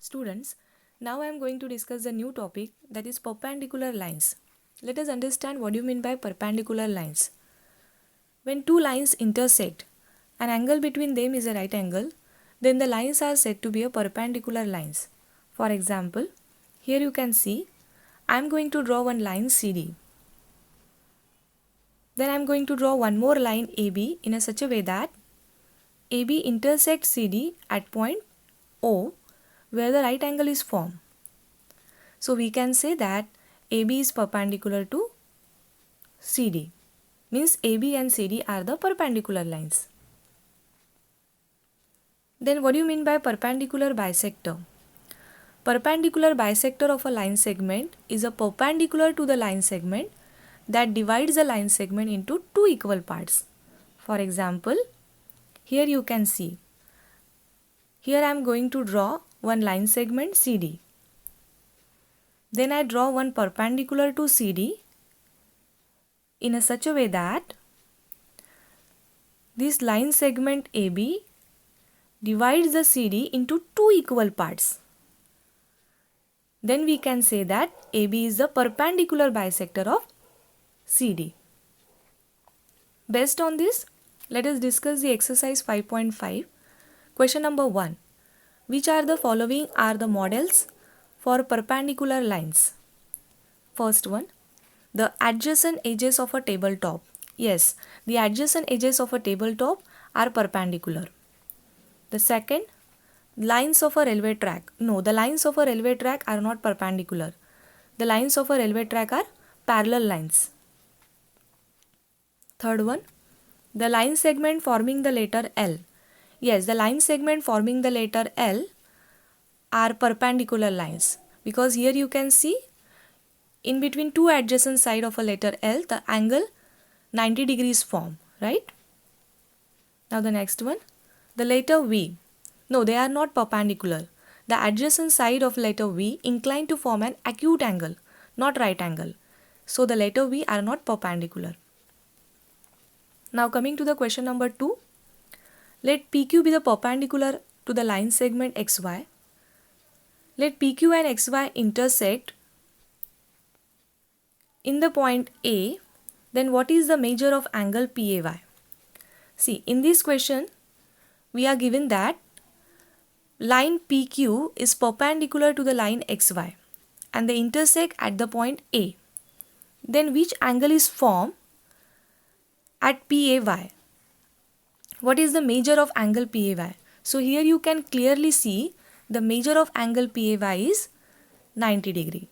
Students, now I am going to discuss the new topic, that is perpendicular lines. Let us understand what you mean by perpendicular lines. When two lines intersect, an angle between them is a right angle, then the lines are said to be a perpendicular lines. For example, here you can see I am going to draw one line CD. Then I am going to draw one more line AB in a such a way that AB intersects CD at point O, where the right angle is formed. So we can say that AB is perpendicular to CD. Means AB and CD are the perpendicular lines. Then what do you mean by perpendicular bisector? Perpendicular bisector of a line segment is a perpendicular to the line segment that divides the line segment into two equal parts. For example, here you can see, here I am going to draw one line segment CD. Then I draw one perpendicular to CD in a such a way that this line segment AB divides the CD into two equal parts. Then we can say that AB is the perpendicular bisector of CD. Based on this, let us discuss the exercise 5.5. Question number 1. Which are the following are the models for perpendicular lines? First one, the adjacent edges of a tabletop. Yes, the adjacent edges of a tabletop are perpendicular. The second, lines of a railway track. No, the lines of a railway track are not perpendicular. The lines of a railway track are parallel lines. Third one, the line segment forming the letter L. Yes, the line segment forming the letter L are perpendicular lines, because here you can see in between two adjacent side of a letter L, the angle 90 degrees form, right? Now the next one, the letter V. No, they are not perpendicular. The adjacent side of letter V incline to form an acute angle, not right angle. So the letter V are not perpendicular. Now coming to the question number 2. Let PQ be the perpendicular to the line segment XY. Let PQ and XY intersect in the point A. Then what is the measure of angle PAY? See, in this question, we are given that line PQ is perpendicular to the line XY and they intersect at the point A. Then which angle is formed at PAY? What is the measure of angle PAY? So here you can clearly see the measure of angle PAY is 90 degree.